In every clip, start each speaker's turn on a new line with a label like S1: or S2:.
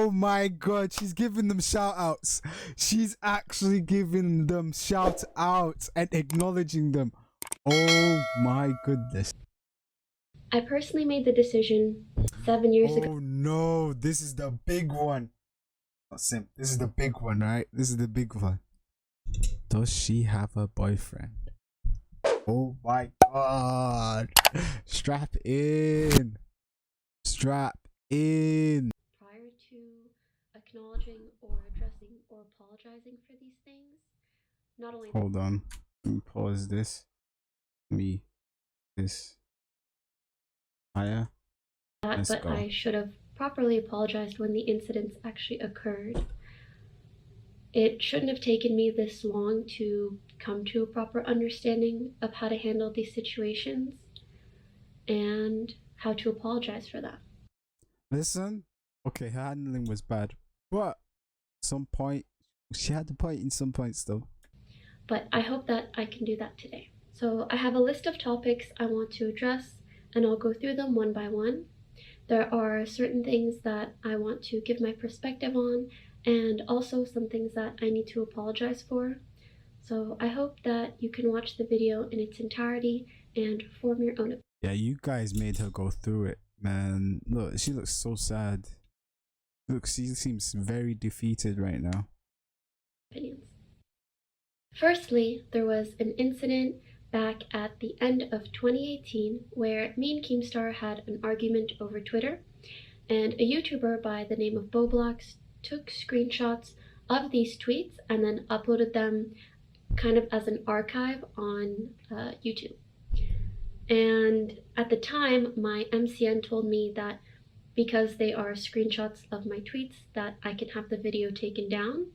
S1: Oh my god, she's giving them shout outs. She's actually giving them shout outs and acknowledging them. Oh my goodness.
S2: I personally made the decision 7 years ago.
S1: Oh no, this is the big one. Sim, this is the big one, right? This is the big one. Does she have a boyfriend? Oh my god. Strap in. Strap in.
S2: Prior to acknowledging or addressing or apologizing for these things, not only
S1: Hold on. Let me pause this. This. Higher.
S2: that,
S1: Let's
S2: but
S1: go.
S2: I should have properly apologized when the incidents actually occurred. It shouldn't have taken me this long to come to a proper understanding of how to handle these situations and how to apologize for that.
S1: Listen. Okay, her handling was bad. But some point she had the point in some points though.
S2: But I hope that I can do that today. So I have a list of topics I want to address, and I'll go through them one by one. There are certain things that I want to give my perspective on, and also some things that I need to apologize for. So I hope that you can watch the video in its entirety and form your own opinion.
S1: Yeah, you guys made her go through it, man. Look, she looks so sad. Look, she seems very defeated right now.
S2: Firstly, there was an incident back at the end of 2018 where me and Keemstar had an argument over Twitter, and a YouTuber by the name of Bowblax took screenshots of these tweets and then uploaded them kind of as an archive on YouTube. And at the time, my MCN told me that because they are screenshots of my tweets that I can have the video taken down,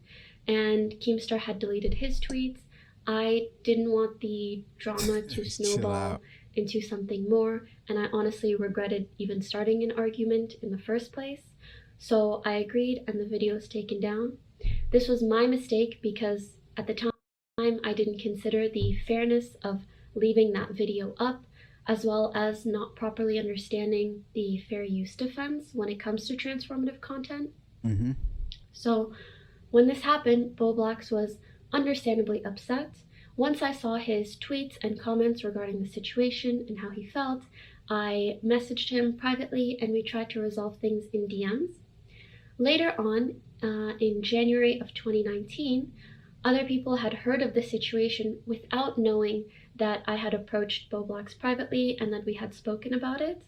S2: and Keemstar had deleted his tweets. I didn't want the drama to snowball into something more, and I honestly regretted even starting an argument in the first place. So I agreed and the video was taken down. This was my mistake because at the time I didn't consider the fairness of leaving that video up, as well as not properly understanding the fair use defense when it comes to transformative content. So when this happened, Bowblax was understandably upset. Once I saw his tweets and comments regarding the situation and how he felt, I messaged him privately and we tried to resolve things in DMs. Later on, in January of 2019, other people had heard of the situation without knowing that I had approached Bowblax privately and that we had spoken about it.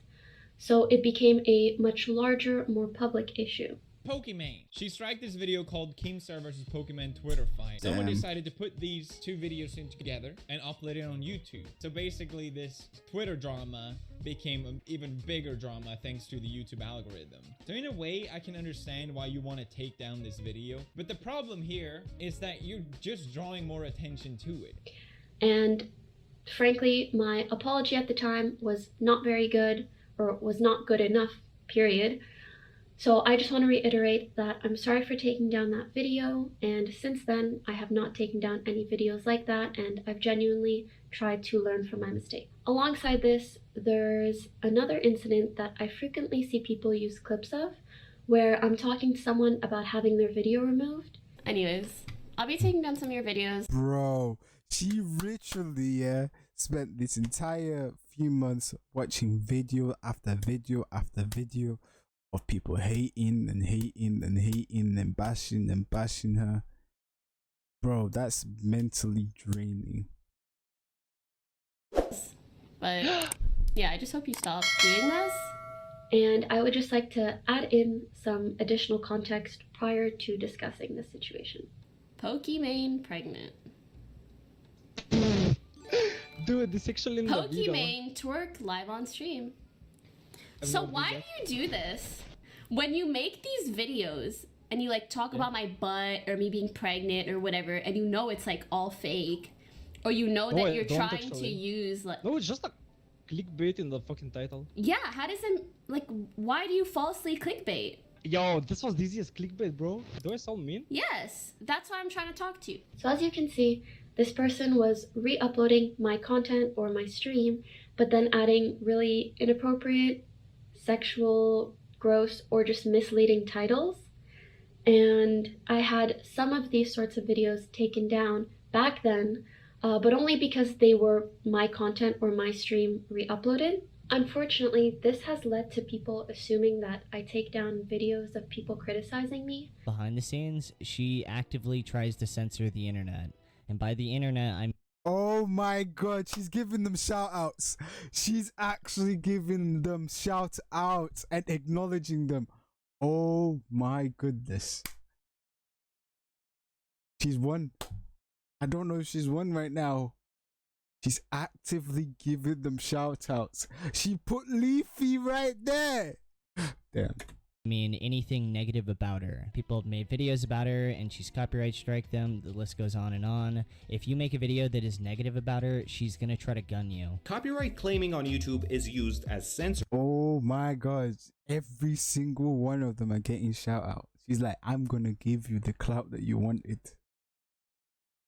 S2: So it became a much larger, more public issue.
S3: Pokimane. She striked this video called Keemstar vs Pokimane Twitter fight. Someone decided to put these two videos in together and upload it on YouTube. So basically this Twitter drama became an even bigger drama thanks to the YouTube algorithm. So in a way, I can understand why you want to take down this video. But the problem here is that you're just drawing more attention to it.
S2: And frankly, my apology at the time was not very good, or was not good enough, period. So I just want to reiterate that I'm sorry for taking down that video, and since then I have not taken down any videos like that, and I've genuinely tried to learn from my mistake. Alongside this, there's another incident that I frequently see people use clips of, where I'm talking to someone about having their video removed.
S4: Anyways, I'll be taking down some of your videos.
S1: Bro, she literally spent this entire few months watching video after video after video of people hating and hating and hating and bashing her. Bro, that's mentally draining.
S4: But yeah, I just hope you stop doing this.
S2: And I would just like to add in some additional context prior to discussing this situation.
S4: Pokimane pregnant.
S5: Dude, this actually in the video.
S4: Pokimane twerk live on stream. So why do you do this? When you make these videos and you like talk about my butt or me being pregnant or whatever, and you know it's like all fake, or you know that you're trying to use like...
S5: No, it's just a clickbait in the fucking title.
S4: Yeah, how does it, like, why do you falsely clickbait?
S5: Yo, this was the easiest clickbait, bro. Do I sound mean?
S4: Yes, that's why I'm trying to talk to you.
S2: So as you can see, this person was re-uploading my content or my stream, but then adding really inappropriate, sexual, gross, or just misleading titles. And I had some of these sorts of videos taken down back then, but only because they were my content or my stream re-uploaded. Unfortunately, this has led to people assuming that I take down videos of people criticizing me.
S6: Behind the scenes, she actively tries to censor the internet. And by the internet, I'm
S1: Oh my god, she's giving them shout outs. She's actually giving them shout outs and acknowledging them. Oh my goodness. She's won. I don't know if she's won right now. She's actively giving them shout outs. She put Leafy right there. Damn.
S6: mean anything negative about her. People have made videos about her and she's copyright strike them. The list goes on and on. If you make a video that is negative about her, she's gonna try to gun you.
S7: Copyright claiming on YouTube is used as censor.
S1: Oh my god. Every single one of them are getting shout out. She's like, I'm gonna give you the clout that you wanted.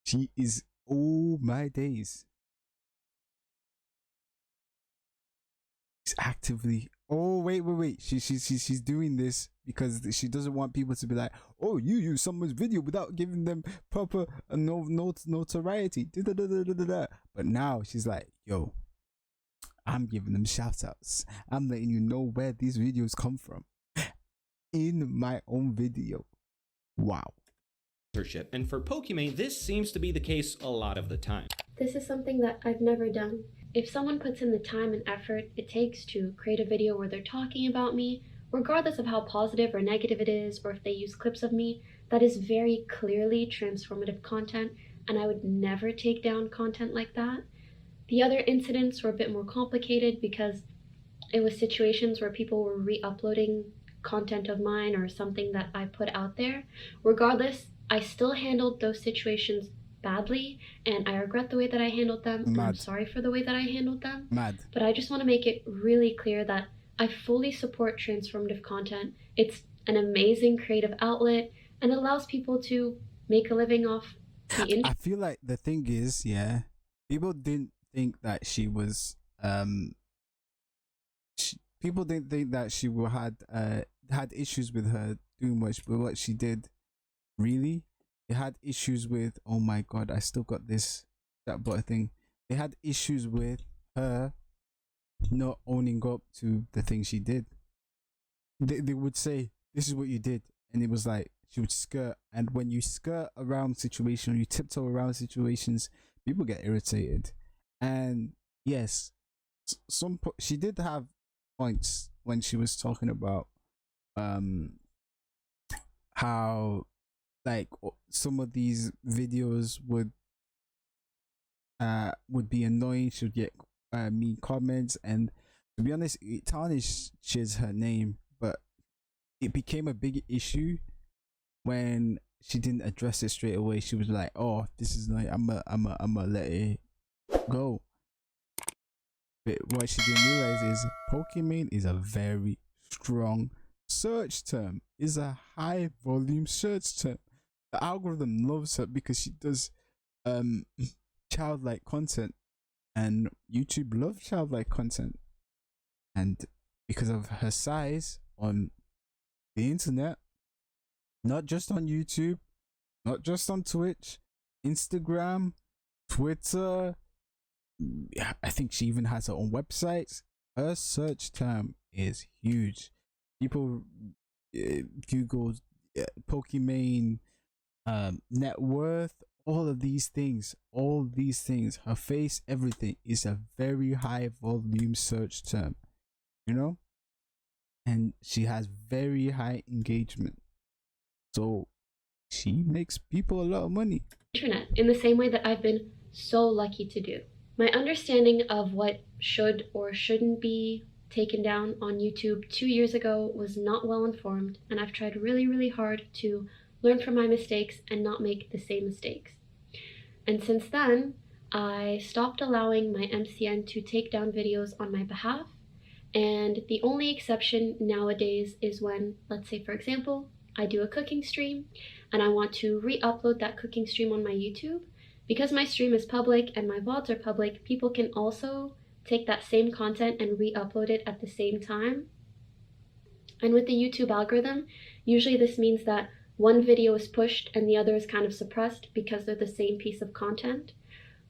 S1: She is, oh my days. She's actively, oh wait. She's doing this because she doesn't want people to be like, oh, you use someone's video without giving them proper notoriety. But now she's like, yo, I'm giving them shout outs. I'm letting you know where these videos come from in my own video. Wow.
S7: And for Pokimane, this seems to be the case a lot of the time.
S2: This is something that I've never done. If someone puts in the time and effort it takes to create a video where they're talking about me, regardless of how positive or negative it is, or if they use clips of me, that is very clearly transformative content, and I would never take down content like that. The other incidents were a bit more complicated because it was situations where people were re-uploading content of mine or something that I put out there. Regardless, I still handled those situations badly, and I regret the way that I handled them. And I'm sorry for the way that I handled them. But I just want to make it really clear that I fully support transformative content. It's an amazing creative outlet and it allows people to make a living off the internet.
S1: I feel like the thing is, yeah, people didn't think that she was people didn't think that she had issues with her doing what she did. Really, they had issues with, oh my god, I still got this chatbot thing. They had issues with her not owning up to the thing she did. They would say, this is what you did, and it was like she would skirt, and when you skirt around situations, you tiptoe around situations, people get irritated. And yes, she did have points when she was talking about how like some of these videos would be annoying. She would get mean comments, and to be honest, it tarnishes her name. But it became a big issue when she didn't address it straight away. She was like, "Oh, this is like I'm a let it go." But what she didn't realize is Pokimane is a very strong search term. Is a high volume search term. The algorithm loves her because she does childlike content, and YouTube loves childlike content, and because of her size on the internet, not just on YouTube, not just on Twitch, Instagram, Twitter, I think she even has her own website. Her search term is huge. People Google Pokimane net worth, all these things, her face, everything is a very high volume search term, you know, and she has very high engagement, so she makes people a lot of money.
S2: Internet, in the same way that I've been so lucky to do. My understanding of what should or shouldn't be taken down on YouTube 2 years ago was not well informed, and I've tried really hard to learn from my mistakes and not make the same mistakes. And since then, I stopped allowing my MCN to take down videos on my behalf, and the only exception nowadays is when, let's say for example, I do a cooking stream and I want to re-upload that cooking stream on my YouTube. Because my stream is public and my VODs are public, people can also take that same content and re-upload it at the same time. And with the YouTube algorithm, usually this means that one video is pushed and the other is kind of suppressed because they're the same piece of content.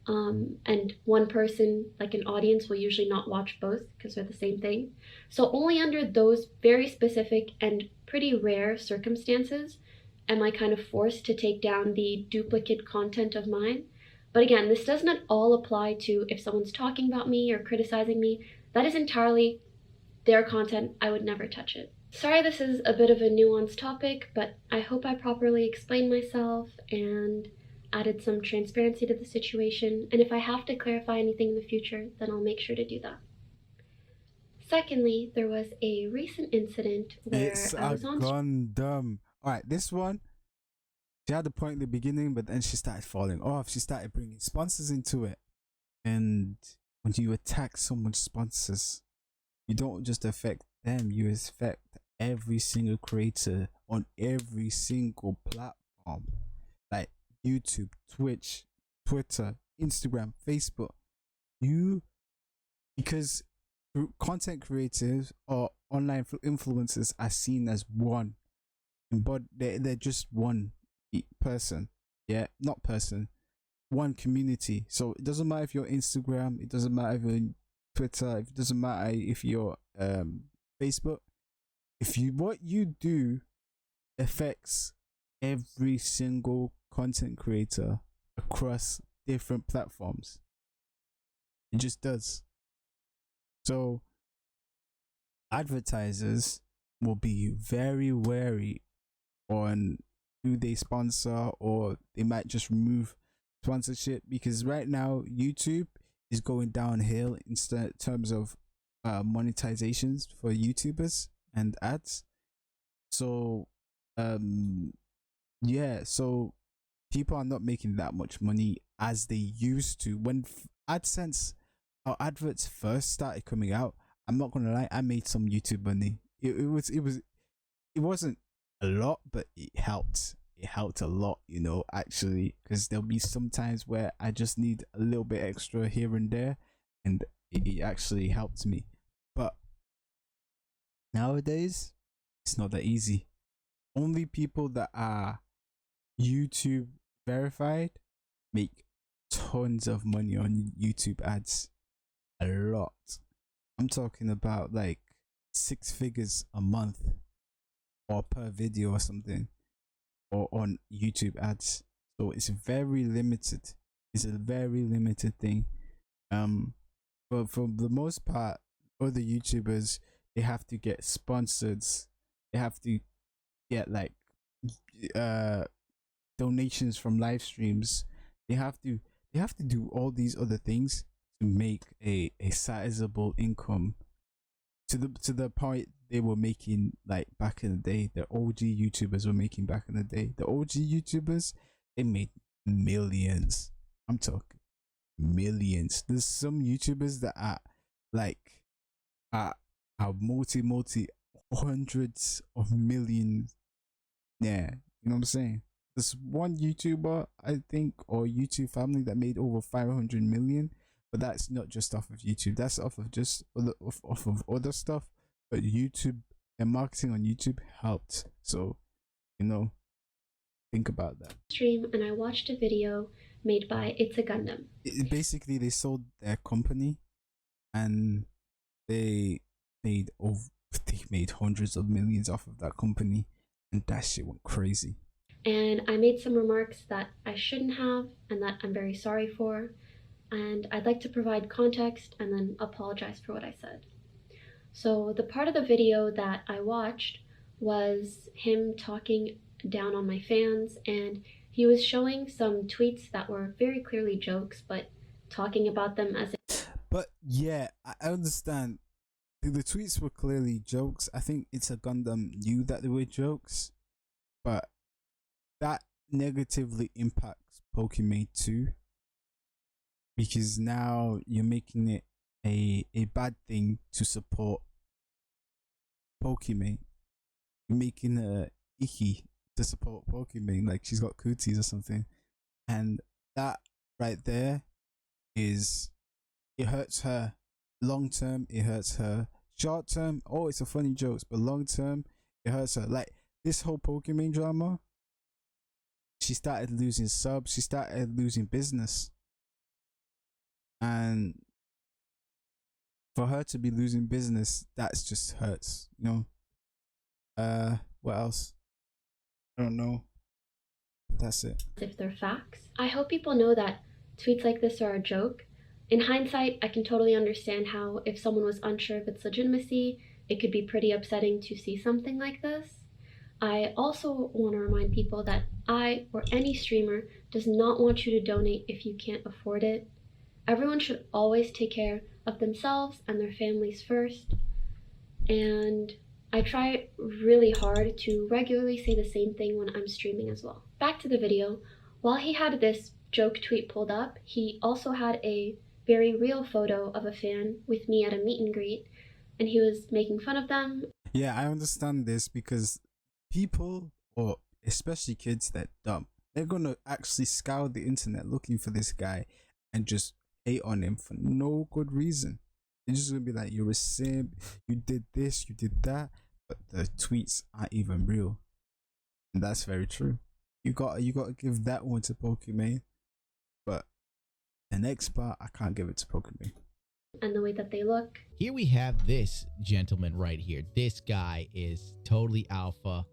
S2: And one person, like an audience, will usually not watch both because they're the same thing. So only under those very specific and pretty rare circumstances am I kind of forced to take down the duplicate content of mine. But again, this does not all apply to if someone's talking about me or criticizing me. That is entirely their content. I would never touch it. Sorry this is a bit of a nuanced topic, but I hope I properly explained myself and added some transparency to the situation, and if I have to clarify anything in the future, then I'll make sure to do that. Secondly, there was a recent incident where I was on
S1: Itsagundam. Alright, this one, she had a point in the beginning, but then she started falling off. She started bringing sponsors into it. And when you attack someone's sponsors, you don't just affect them, you affect every single creator on every single platform. Like YouTube, Twitch, Twitter, Instagram, Facebook. Because content creators or online influencers are seen as one, but they're just one person. Yeah, not person, one community. So it doesn't matter if you're Instagram, it doesn't matter if you're Twitter, it doesn't matter if you're Facebook. What you do affects every single content creator across different platforms. It just does. So advertisers will be very wary on who they sponsor, or they might just remove sponsorship, because right now YouTube is going downhill in terms of monetizations for YouTubers and ads. So yeah, so people are not making that much money as they used to. When AdSense or adverts first started coming out, I'm not gonna lie, I made some YouTube money. It wasn't a lot, but it helped. It helped a lot, you know, actually, because there'll be some times where I just need a little bit extra here and there, and it actually helped me. But nowadays, it's not that easy. Only people that are YouTube verified make tons of money on YouTube ads. A lot. I'm talking about like 6 figures a month or per video or something, or on YouTube ads. So it's very limited. It's a very limited thing. But for the most part, other YouTubers, they have to get sponsored. They have to get like donations from live streams. They have to do all these other things to make a sizable income, to the point they were making like back in the day. The OG YouTubers were making back in the day. The OG YouTubers, they made millions. I'm talking millions. There's some YouTubers that are like are multi hundreds of millions. Yeah, you know what I'm saying? There's one YouTuber, I think, or YouTube family that made over 500 million, but that's not just off of YouTube. That's off of just off of other stuff. But YouTube and marketing on YouTube helped. So, you know, think about that.
S2: Stream, and I watched a video made by itsagundam.
S1: Basically, they sold their company, and they made hundreds of millions off of that company, and that shit went crazy.
S2: And I made some remarks that I shouldn't have and that I'm very sorry for, and I'd like to provide context and then apologize for what I said. So the part of the video that I watched was him talking down on my fans, and he was showing some tweets that were very clearly jokes, but talking about them as if...
S1: But yeah, I understand. The tweets were clearly jokes. I think itsagundam knew that they were jokes, but that negatively impacts Pokimane too, because now you're making it a bad thing to support Pokimane. You're making her icky to support Pokimane, like she's got cooties or something, and that right there it hurts her. Long term, it hurts her. Short term, oh, it's a funny jokes, but long term, it hurts her. Like this whole Pokimane drama, she started losing subs, she started losing business. And for her to be losing business, that's just hurts, you know. What else? I don't know. That's it.
S2: If they're facts. I hope people know that tweets like this are a joke. In hindsight, I can totally understand how, if someone was unsure of its legitimacy, it could be pretty upsetting to see something like this. I also want to remind people that I, or any streamer, does not want you to donate if you can't afford it. Everyone should always take care of themselves and their families first. And I try really hard to regularly say the same thing when I'm streaming as well. Back to the video. While he had this joke tweet pulled up, he also had a very real photo of a fan with me at a meet and greet, and he was making fun of them.
S1: Yeah, I understand this because people, or especially kids that dumb, they're gonna actually scour the internet looking for this guy and just hate on him for no good reason. They're just gonna be like, you're a simp, you did this, you did that, but the tweets aren't even real. And that's very true. You gotta give that one to Pokimane, but the next part I can't give it to Pokimane.
S2: And the way that they look.
S8: Here we have this gentleman right here. This guy is totally alpha.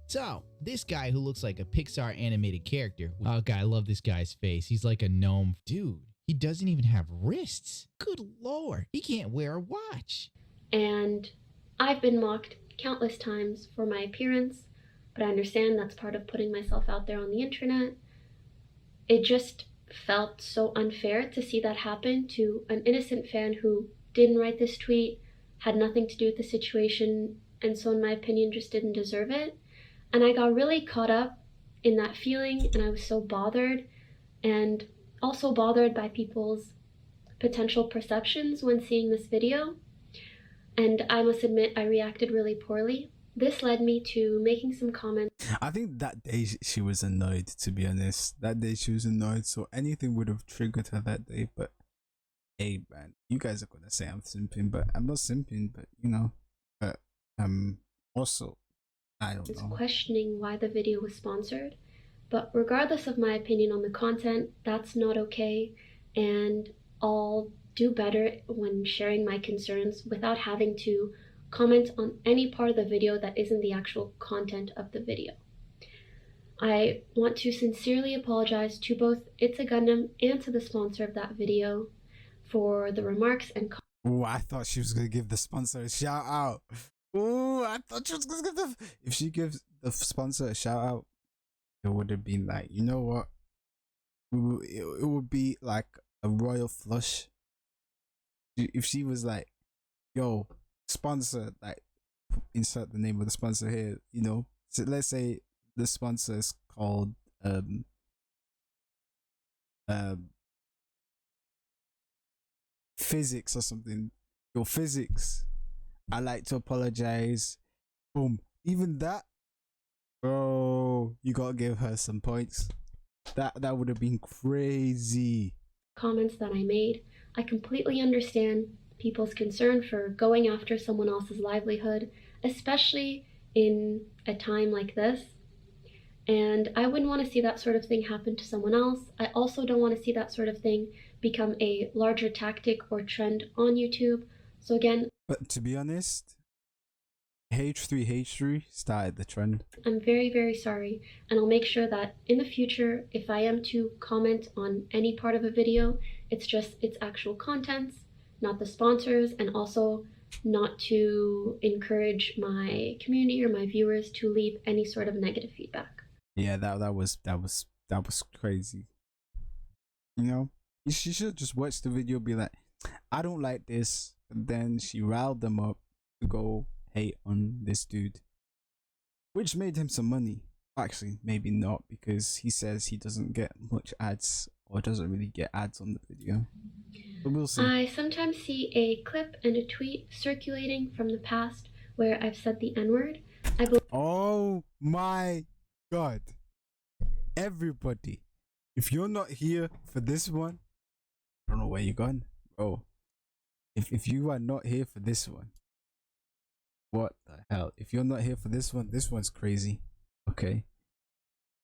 S8: So, this guy who looks like a Pixar animated character. Oh, God, I love this guy's face. He's like a gnome. Dude, he doesn't even have wrists. Good Lord. He can't wear a watch.
S2: And I've been mocked countless times for my appearance, but I understand that's part of putting myself out there on the internet. It just felt so unfair to see that happen to an innocent fan who didn't write this tweet, had nothing to do with the situation, and so in my opinion just didn't deserve it. And I got really caught up in that feeling, and I was so bothered, and also bothered by people's potential perceptions when seeing this video. And I must admit, I reacted really poorly. This led me to making some comments.
S1: I think that day she was annoyed, to be honest. That day she was annoyed, so anything would have triggered her that day. But hey, man, you guys are gonna say I'm simping, but I'm not simping. But you know, but also I don't know.
S2: Questioning why the video was sponsored, but regardless of my opinion on the content, that's not okay, and I'll do better when sharing my concerns without having to comment on any part of the video that isn't the actual content of the video. I want to sincerely apologize to both itsagundam and to the sponsor of that video for the remarks and
S1: Oh, I thought she was gonna give the sponsor a shout out. Oh, I thought she was gonna give the. If she gives the sponsor a shout out, it would have been like, you know what? It would be like a royal flush. If she was like, yo, sponsor, like, insert the name of the sponsor here, you know. So let's say the sponsor is called physics or something. Yo, physics, I like to apologize. Boom. Even that, bro, you gotta give her some points. That would have been crazy.
S2: Comments that I made. I completely understand people's concern for going after someone else's livelihood, especially in a time like this. And I wouldn't want to see that sort of thing happen to someone else. I also don't want to see that sort of thing become a larger tactic or trend on YouTube. So again,
S1: but to be honest, H3 started the trend.
S2: I'm very, very sorry, and I'll make sure that in the future, if I am to comment on any part of a video, it's just its actual contents, not the sponsors, and also not to encourage my community or my viewers to leave any sort of negative feedback.
S1: Yeah, that was crazy. You know, she should just watch the video, be like, I don't like this, and then she riled them up to go hate on this dude, which made him some money. Actually, maybe not, because he says he doesn't get much ads, or doesn't really get ads on the video. But we'll see.
S2: I sometimes see a clip and a tweet circulating from the past where I've said the N-word.
S1: Oh my god. Everybody, if you're not here for this one, I don't know where you're going, bro. If you are not here for this one, what the hell? If you're not here for this one, this one's crazy. Okay.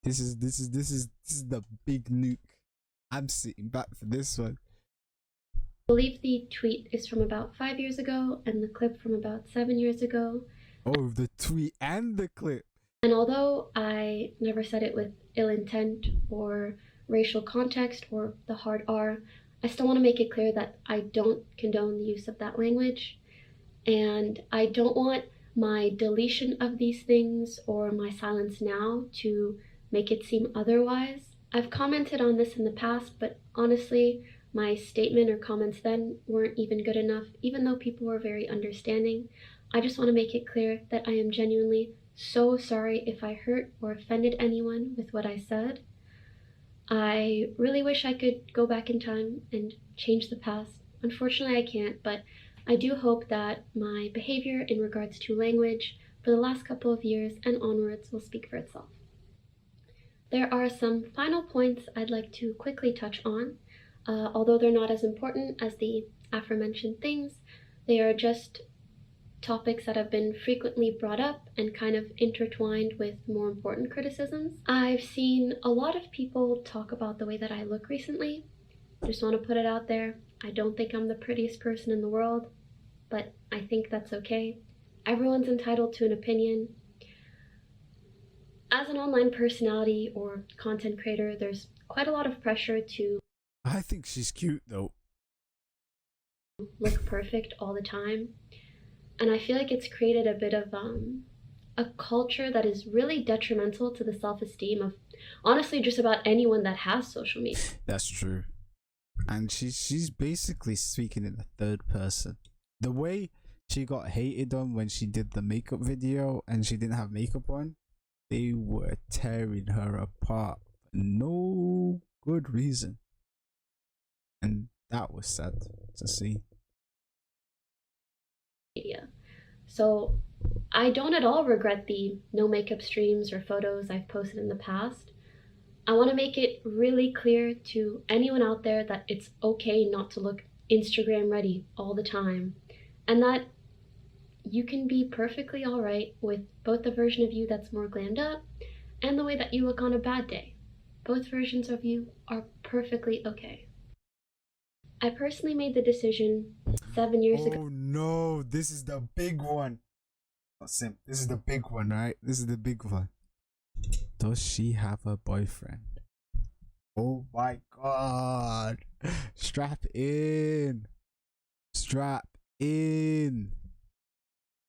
S1: This is the big nuke. I'm sitting back for this one.
S2: I believe the tweet is from about 5 years ago and the clip from about 7 years ago.
S1: Oh, the tweet and the clip.
S2: And although I never said it with ill intent or racial context or the hard R, I still want to make it clear that I don't condone the use of that language. And I don't want my deletion of these things or my silence now to make it seem otherwise. I've commented on this in the past, but honestly, my statement or comments then weren't even good enough, even though people were very understanding. I just want to make it clear that I am genuinely so sorry if I hurt or offended anyone with what I said. I really wish I could go back in time and change the past. Unfortunately, I can't, but I do hope that my behavior in regards to language for the last couple of years and onwards will speak for itself. There are some final points I'd like to quickly touch on. Although they're not as important as the aforementioned things, they are just topics that have been frequently brought up and kind of intertwined with more important criticisms. I've seen a lot of people talk about the way that I look recently. Just want to put it out there. I don't think I'm the prettiest person in the world, but I think that's okay. Everyone's entitled to an opinion. As an online personality or content creator, there's quite a lot of pressure to
S1: I think she's cute though.
S2: look perfect all the time. And I feel like it's created a bit of a culture that is really detrimental to the self-esteem of honestly just about anyone that has social media.
S1: That's true. And she's basically speaking in the third person. The way she got hated on when she did the makeup video and she didn't have makeup on, they were tearing her apart for no good reason. And that was sad to see.
S2: So I don't at all regret the no makeup streams or photos I've posted in the past. I want to make it really clear to anyone out there that it's okay not to look Instagram ready all the time, and that you can be perfectly alright with both the version of you that's more glammed up and the way that you look on a bad day. Both versions of you are perfectly okay. I personally made the decision 7 years ago.
S1: Oh no, this is the big one. Oh, Sim, this is the big one, right? This is the big one. Does she have a boyfriend? Oh my god. Strap in. Strap in.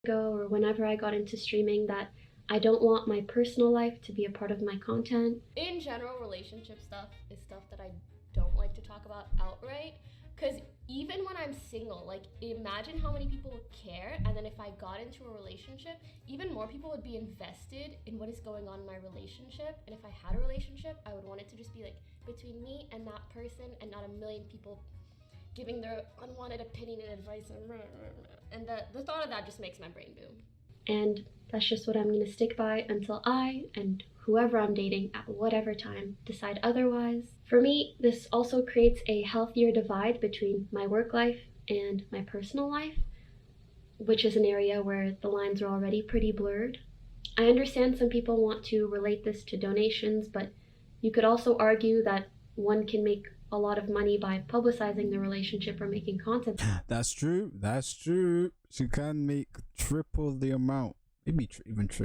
S2: Or whenever I got into streaming that I don't want my personal life to be a part of my content.
S4: In general, relationship stuff is stuff that I don't like to talk about outright. Because even when I'm single, like imagine how many people would care, and then if I got into a relationship, even more people would be invested in what is going on in my relationship. And if I had a relationship, I would want it to just be like between me and that person and not a million people giving their unwanted opinion and advice. And the thought of that just makes my brain boom.
S2: And that's just what I'm going to stick by until I and whoever I'm dating at whatever time decide otherwise. For me, this also creates a healthier divide between my work life and my personal life, which is an area where the lines are already pretty blurred. I understand some people want to relate this to donations, but you could also argue that one can make a lot of money by publicizing the relationship or making content.
S1: That's true. That's true. She can make triple the amount, maybe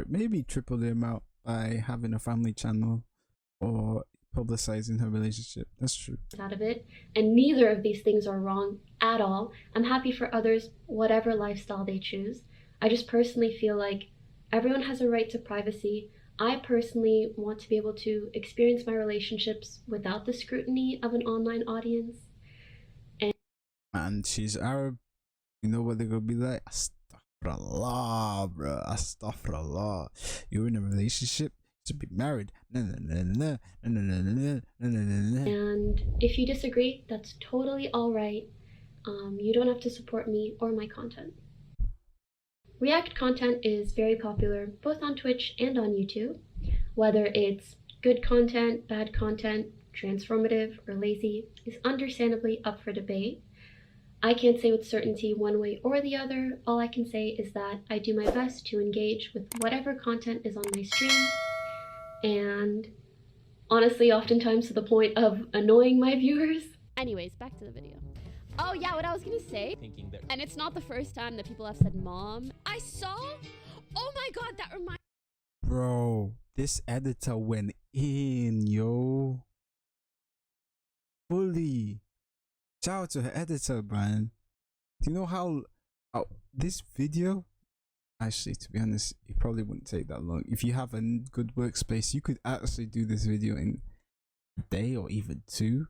S1: maybe triple the amount by having a family channel or publicizing her relationship. That's true.
S2: Out of it, and neither of these things are wrong at all. I'm happy for others, whatever lifestyle they choose. I just personally feel like everyone has a right to privacy. I personally want to be able to experience my relationships without the scrutiny of an online audience.
S1: And she's Arab. You know what they're gonna be like? Astaghfirullah, bro. Astaghfirullah. You're in a relationship to be married. And
S2: if you disagree, that's totally alright. You don't have to support me or my content. React content is very popular both on Twitch and on YouTube. Whether it's good content, bad content, transformative, or lazy is understandably up for debate. I can't say with certainty one way or the other. All I can say is that I do my best to engage with whatever content is on my stream, and honestly, oftentimes to the point of annoying my viewers.
S4: Anyways, back to the video. Oh yeah, what I was gonna say, and it's not the first time that people have said mom. I saw, oh my god, that reminds.
S1: Bro, this editor went in, yo. Fully. Shout out to her editor, man. Do you know how this video, actually, to be honest, it probably wouldn't take that long. If you have a good workspace, you could actually do this video in a day or even 2.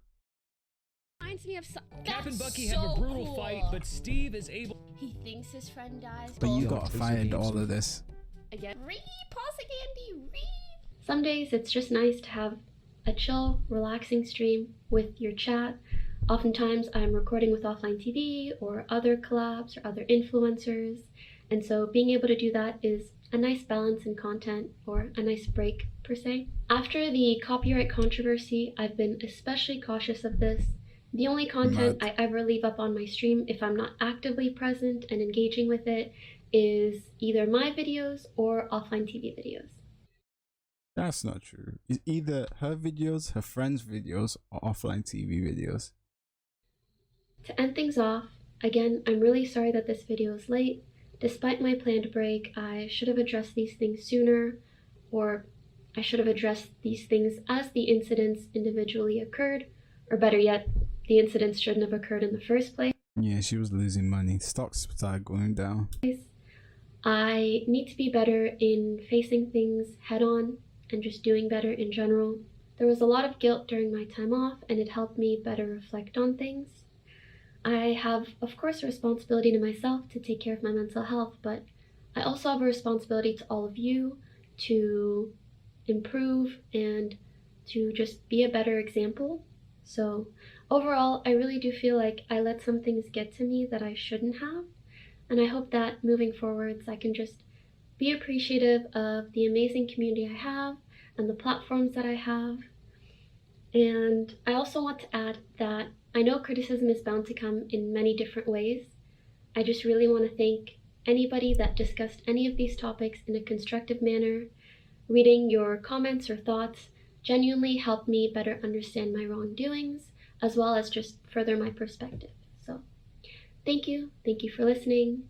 S4: Reminds me of
S9: Cap and Bucky
S4: so
S9: have a brutal
S4: cool.
S9: fight, but Steve is able.
S4: He thinks his friend dies.
S1: But you gotta find all of this.
S4: Again. Read, pause again, read.
S2: Some days it's just nice to have a chill, relaxing stream with your chat. Oftentimes I'm recording with offline TV or other collabs or other influencers, and so being able to do that is a nice balance in content, or a nice break per se. After the copyright controversy, I've been especially cautious of this. The only content I ever leave up on my stream, if I'm not actively present and engaging with it, is either my videos or offline TV videos.
S1: That's not true. It's either her videos, her friends' videos, or offline TV videos.
S2: To end things off, again, I'm really sorry that this video is late. Despite my planned break, I should have addressed these things sooner, or I should have addressed these things as the incidents individually occurred, or better yet, the incidents shouldn't have occurred in the first place.
S1: Yeah, she was losing money. Stocks started going down.
S2: I need to be better in facing things head on and just doing better in general. There was a lot of guilt during my time off, and it helped me better reflect on things. I have, of course, a responsibility to myself to take care of my mental health, but I also have a responsibility to all of you to improve and to just be a better example. So overall, I really do feel like I let some things get to me that I shouldn't have, and I hope that moving forwards I can just be appreciative of the amazing community I have and the platforms that I have. And I also want to add that I know criticism is bound to come in many different ways. I just really want to thank anybody that discussed any of these topics in a constructive manner. Reading your comments or thoughts genuinely helped me better understand my wrongdoings, as well as just further my perspective. So thank you for listening.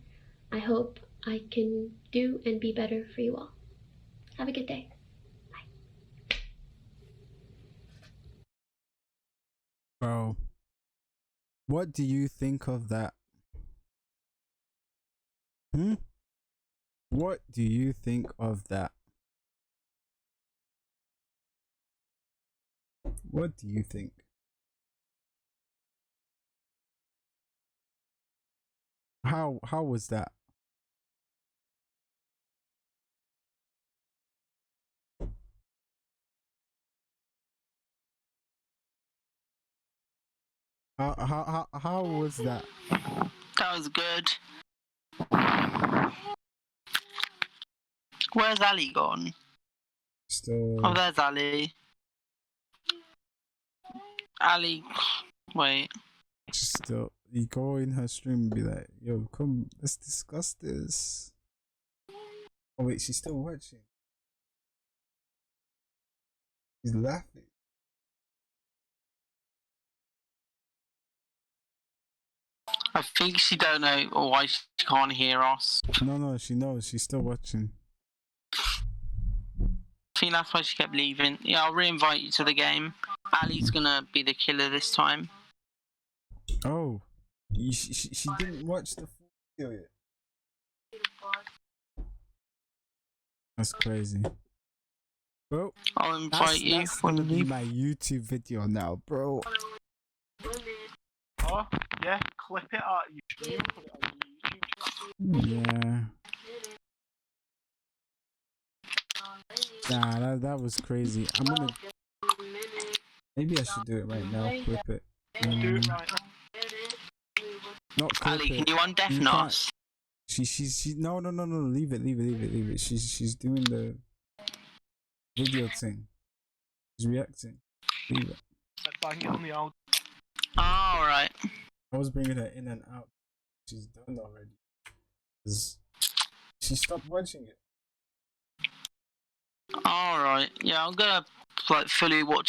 S2: I hope I can do and be better for you all. Have a good day.
S1: Bro, what do you think of that? What do you think of that? What do you think? How was that? How was that?
S10: That was good. Where's Ali gone?
S1: Still.
S10: Oh, there's Ali. Ali, wait.
S1: Still, you go in her stream and be like, "Yo, come, let's discuss this." Oh wait, she's still watching. She's laughing.
S10: I think she don't know why she can't hear us.
S1: No, she knows. She's still watching.
S10: I think that's why she kept leaving. Yeah, I'll re-invite you to the game. Ali's gonna be the killer this time.
S1: Oh, she didn't watch the full video yet. That's crazy. Bro,
S10: I'll invite you when
S1: gonna
S10: you
S1: be
S10: leave.
S1: my YouTube video now, bro.
S11: Oh, yeah, clip it out of YouTube, put it on YouTube.
S1: Yeah. Nah, that was crazy. I'm gonna. Maybe I should do it right now. Clip it.
S11: Do it right now.
S1: Not clip
S10: Ali,
S1: it.
S10: can you undeafen
S1: You can't.
S10: us?
S1: She no. Leave it. She's doing the video thing. She's reacting. Leave it.
S11: Bang it on the old.
S10: Alright.
S1: I was bringing her in and out. She's done already. 'Cause she stopped watching it.
S10: Alright. Yeah, I'm gonna like fully watch